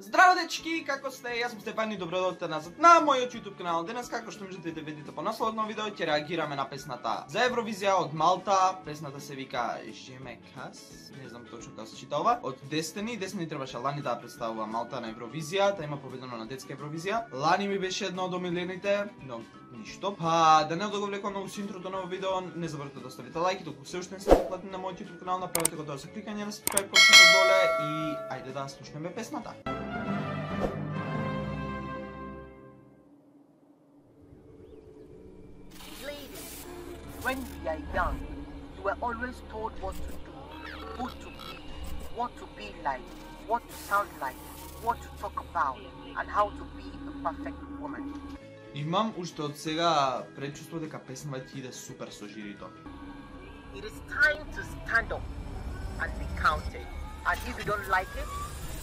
Здраво дечки, како сте? Јас сум Стефан и добродојдовте назад на мојот YouTube канал. Денес, како што можете да видите по насловот на видео, ќе реагираме на песната за Евровизија од Малта. Песната се вика Жемекас, не знам точно како се чита ова, од Destiny. Destiny требаше лани да представува Малта на Евровизија, та има победено на детска Евровизија. Лани ми беше една од омилените, но ништо. Па да не одговлекувам многу со интрото на овој видео, не заборавте да оставите лајк и доколку се уште не сте потплатени на мојот YouTube канал, направете го тоа со кликање на subscribe копчето доле и ајде да слушнеме песната. When we are young, you were always told what to do, who to be, what to be like, what to sound like, what to talk about, and how to be a perfect woman. Имам уште од сега предчувство дека песната ќе иде супер со жирито. It is time to stand up and be counted. And if you don't like it,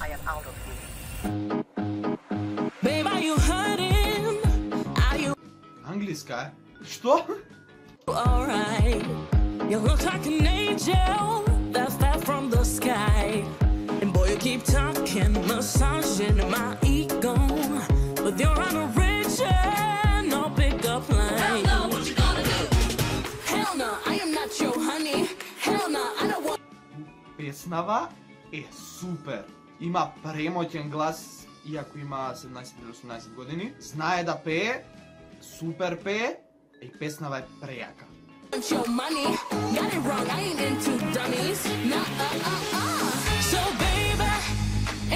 I am out of here. Babe, are you hurting? Are you Англиска е? Што? alright? You look like an angel that fell from the sky. And boy, you keep talking, massaging my ego. But you're on a no pick-up line. Hell no, what you gonna do? Hell no, I am not your honey. Hell no, I don't want. Песнава е супер. Има премоќен глас, иако има 17 или 18 години. Знае да пее, супер пее, и песнава е прејака. Your money, got it wrong, I ain't into dummies. So baby,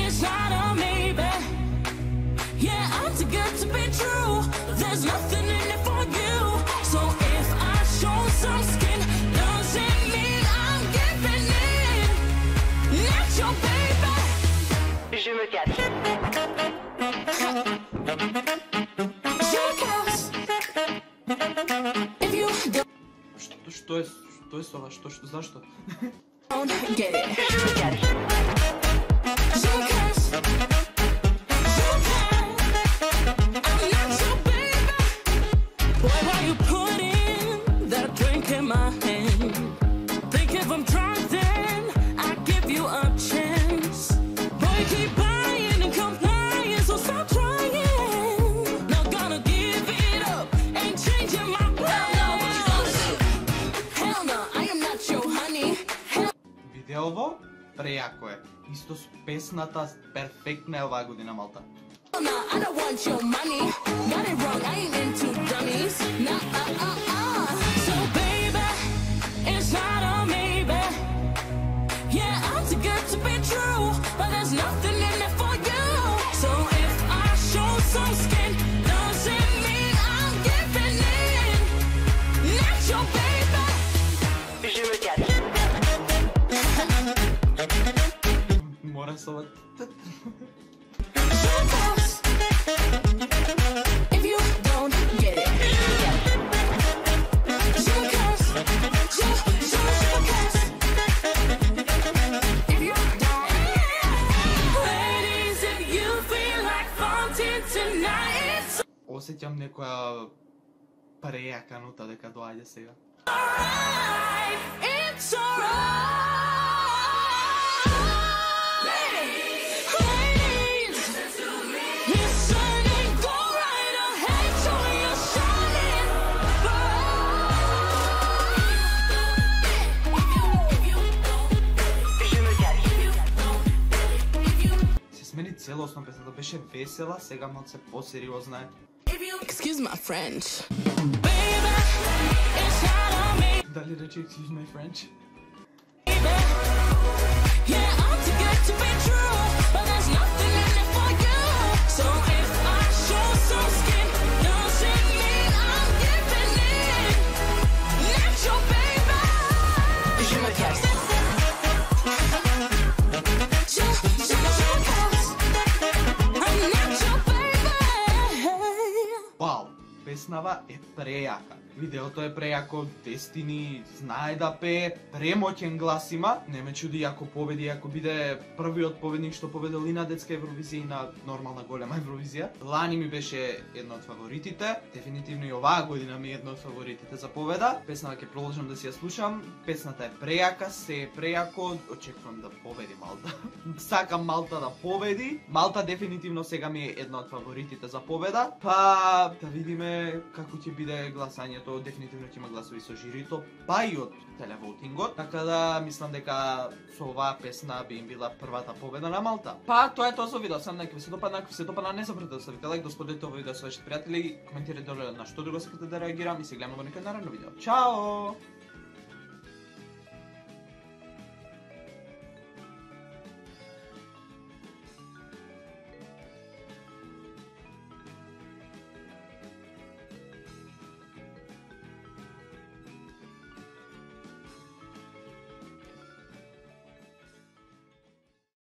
it's not a maybe. Yeah, I'm too good to be true. There's nothing in it for you. So if I show some skin, doesn't mean I'm giving in. Not your baby. Je me cache. If you Што е со ова? Зашто? don't get it. Je me cache. Boy, why you putting that drink in my hand? Think if I'm drunk, then I give you a chance. Boy, you keep buying and complying, so stop trying. Not gonna give it up, ain't changing my plans. Hell no, I am not your honey. Видеово прејако е. Исто с песната перфектна е оваа година Малта. No, I don't want your money. Got it wrong, I ain't into dummies. So baby, it's not a maybe. Yeah, I'm too good to be true, but there's nothing in it for you. So if I show some skin, doesn't mean I'm giving in. Not your baby. Je me cache. Мора со ова. If you don't get it. If you don't. Ladies, if you feel like wanting tonight, it's Осеќам некоја прејака нота дека доаѓа сега. alright. It's alright. Ladies, listen and go right ahead, show you're shining Je me cache. Се смени целосно песната, беше весела, сега малце посериозна е. Excuse my French. Baby, it's not on me. Дали рече excuse my French? Yeah, I'm too good to be true, but there's nothing in it for you. So if I show some skin, doesn't mean I'm giving in. Not your baby. Je me cache. I'm not your baby. Вау, песнава е прејака. Видеото е прејако, Destiny знае да пее, премоќен глас има. Не ме чуди ако победи, ако биде првиот победник што победил и на детска Евровизија и на нормална голема Евровизија. Лани ми беше едно од фаворитите, дефинитивно и оваа година ми е едно од фаворитите за победа. Песната ќе продолжам да си ја слушам. Песната е прејака, се е прејако, очекувам да победи Малта. Сакам Малта да победи. Малта дефинитивно сега ми е едно од фаворитите за победа. Па да видиме како ќе биде гласањето. Дефинитивно ќе има гласови со жирито, па и од телевотингот, така да мислам дека со оваа песна би им била првата победа на Малта. Па тоа е тоа за видео, сам нека ви се допадна, не забравете да ставите лайк, да споделите овој видео со вашите пријатели, коментирате долу на што друго сакате да реагирам и се гледаме во некој наредно видео. Чао!